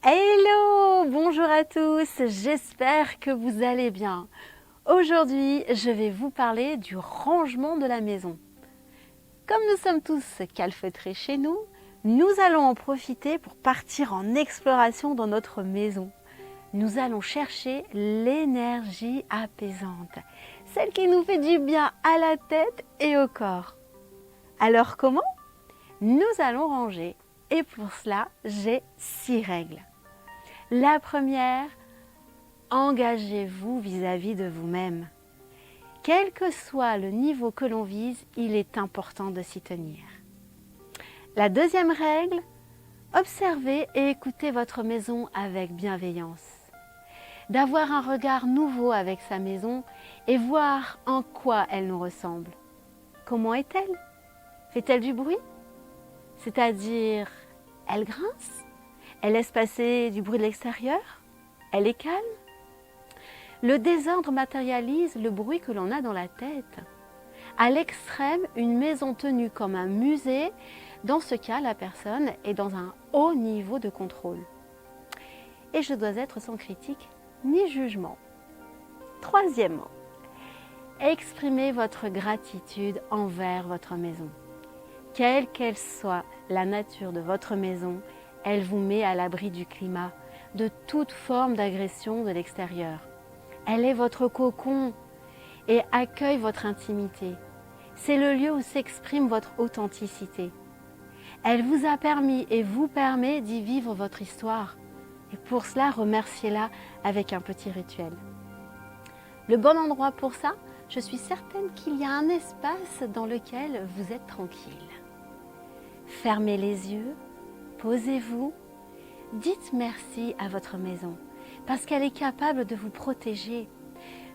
Hello, bonjour à tous, j'espère que vous allez bien. Aujourd'hui, je vais vous parler du rangement de la maison. Comme nous sommes tous calfeutrés chez nous, nous allons en profiter pour partir en exploration dans notre maison. Nous allons chercher l'énergie apaisante, celle qui nous fait du bien à la tête et au corps. Alors comment? Nous allons ranger et pour cela, j'ai 6 règles. La première, engagez-vous vis-à-vis de vous-même. Quel que soit le niveau que l'on vise, il est important de s'y tenir. La deuxième règle, observez et écoutez votre maison avec bienveillance. D'avoir un regard nouveau avec sa maison et voir en quoi elle nous ressemble. Comment est-elle? Fait-elle du bruit? C'est-à-dire, elle grince? Elle laisse passer du bruit de l'extérieur? Elle est calme? Le désordre matérialise le bruit que l'on a dans la tête. À l'extrême, une maison tenue comme un musée, dans ce cas, la personne est dans un haut niveau de contrôle. Et je dois être sans critique ni jugement. Troisièmement, exprimez votre gratitude envers votre maison. Quelle qu'elle soit la nature de votre maison, elle vous met à l'abri du climat, de toute forme d'agression de l'extérieur. Elle est votre cocon et accueille votre intimité. C'est le lieu où s'exprime votre authenticité. Elle vous a permis et vous permet d'y vivre votre histoire. Et pour cela, remerciez-la avec un petit rituel. Le bon endroit pour ça, je suis certaine qu'il y a un espace dans lequel vous êtes tranquille. Fermez les yeux, posez-vous, dites merci à votre maison parce qu'elle est capable de vous protéger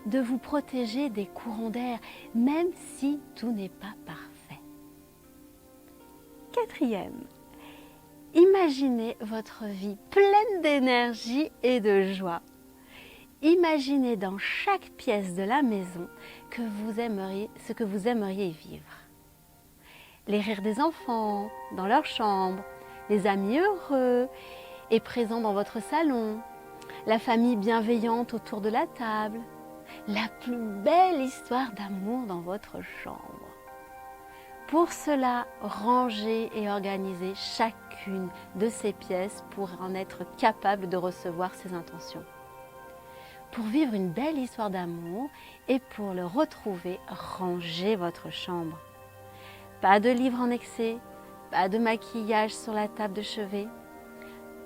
des courants d'air, même si tout n'est pas parfait. Quatrième, imaginez votre vie pleine d'énergie et de joie. Imaginez dans chaque pièce de la maison ce que vous aimeriez vivre. Les rires des enfants dans leur chambre, les amis heureux et présents dans votre salon, la famille bienveillante autour de la table, la plus belle histoire d'amour dans votre chambre. Pour cela, rangez et organisez chacune de ces pièces pour en être capable de recevoir ces intentions. Pour vivre une belle histoire d'amour et pour le retrouver, rangez votre chambre. Pas de livres en excès, pas de maquillage sur la table de chevet,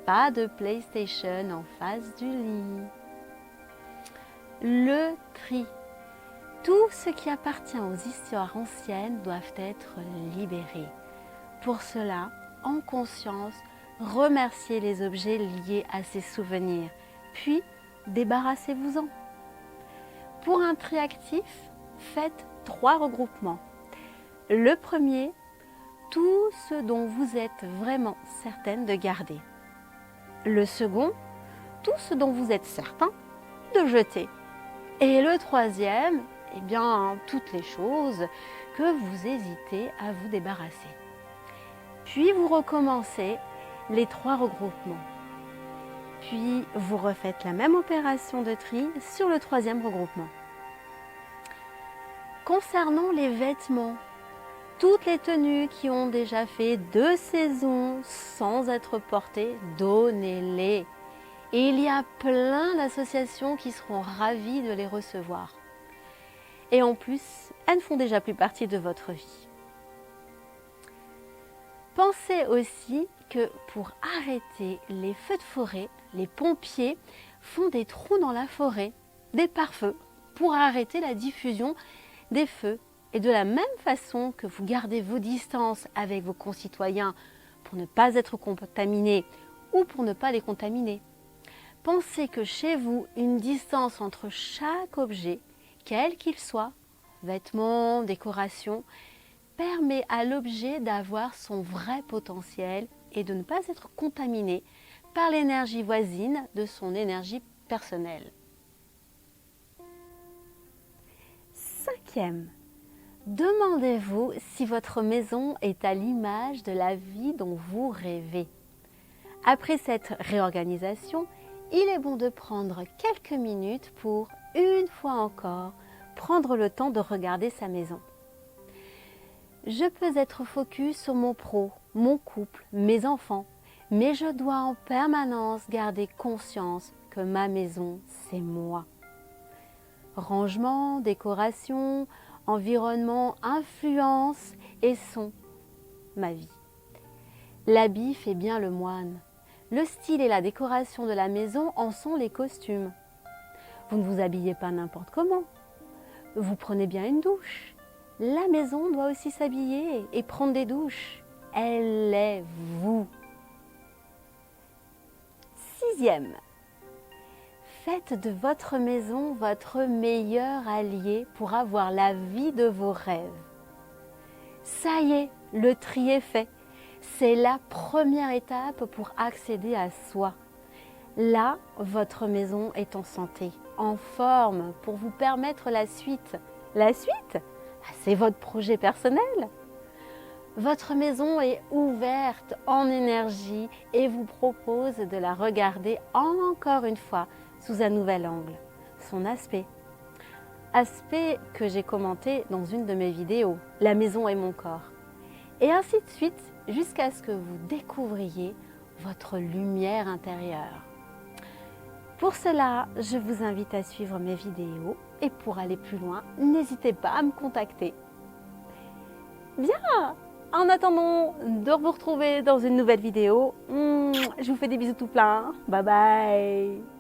pas de PlayStation en face du lit. Le tri. Tout ce qui appartient aux histoires anciennes doivent être libérés. Pour cela, en conscience, remerciez les objets liés à ces souvenirs, puis débarrassez-vous-en. Pour un tri actif, faites 3 regroupements. Le premier, tout ce dont vous êtes vraiment certaine de garder. Le second, tout ce dont vous êtes certain de jeter. Et le troisième, toutes les choses que vous hésitez à vous débarrasser. Puis vous recommencez les 3 regroupements. Puis vous refaites la même opération de tri sur le 3e regroupement. Concernant les vêtements, toutes les tenues qui ont déjà fait 2 saisons sans être portées, donnez-les. Et il y a plein d'associations qui seront ravies de les recevoir. Et en plus, elles ne font déjà plus partie de votre vie. Pensez aussi que pour arrêter les feux de forêt, les pompiers font des trous dans la forêt, des pare-feux, pour arrêter la diffusion des feux. Et de la même façon que vous gardez vos distances avec vos concitoyens pour ne pas être contaminés ou pour ne pas les contaminer, pensez que chez vous, une distance entre chaque objet, quel qu'il soit, vêtements, décoration, permet à l'objet d'avoir son vrai potentiel et de ne pas être contaminé par l'énergie voisine de son énergie personnelle. 5e, demandez-vous si votre maison est à l'image de la vie dont vous rêvez. Après cette réorganisation, il est bon de prendre quelques minutes pour, une fois encore, prendre le temps de regarder sa maison. Je peux être focus sur mon pro, mon couple, mes enfants, mais je dois en permanence garder conscience que ma maison, c'est moi. Rangement, décoration, environnement, influence et son ma vie. L'habit fait bien le moine. Le style et la décoration de la maison en sont les costumes. Vous ne vous habillez pas n'importe comment. Vous prenez bien une douche. La maison doit aussi s'habiller et prendre des douches. Elle est vous. 6e. Faites de votre maison votre meilleur allié pour avoir la vie de vos rêves. Ça y est, le tri est fait. C'est la première étape pour accéder à soi. Là, votre maison est en santé, en forme pour vous permettre la suite. La suite, c'est votre projet personnel. Votre maison est ouverte en énergie et vous propose de la regarder encore une fois sous un nouvel angle, son aspect. Aspect que j'ai commenté dans une de mes vidéos, la maison et mon corps. Et ainsi de suite, jusqu'à ce que vous découvriez votre lumière intérieure. Pour cela, je vous invite à suivre mes vidéos et pour aller plus loin, n'hésitez pas à me contacter. Bien, en attendant de vous retrouver dans une nouvelle vidéo, je vous fais des bisous tout plein. Bye bye.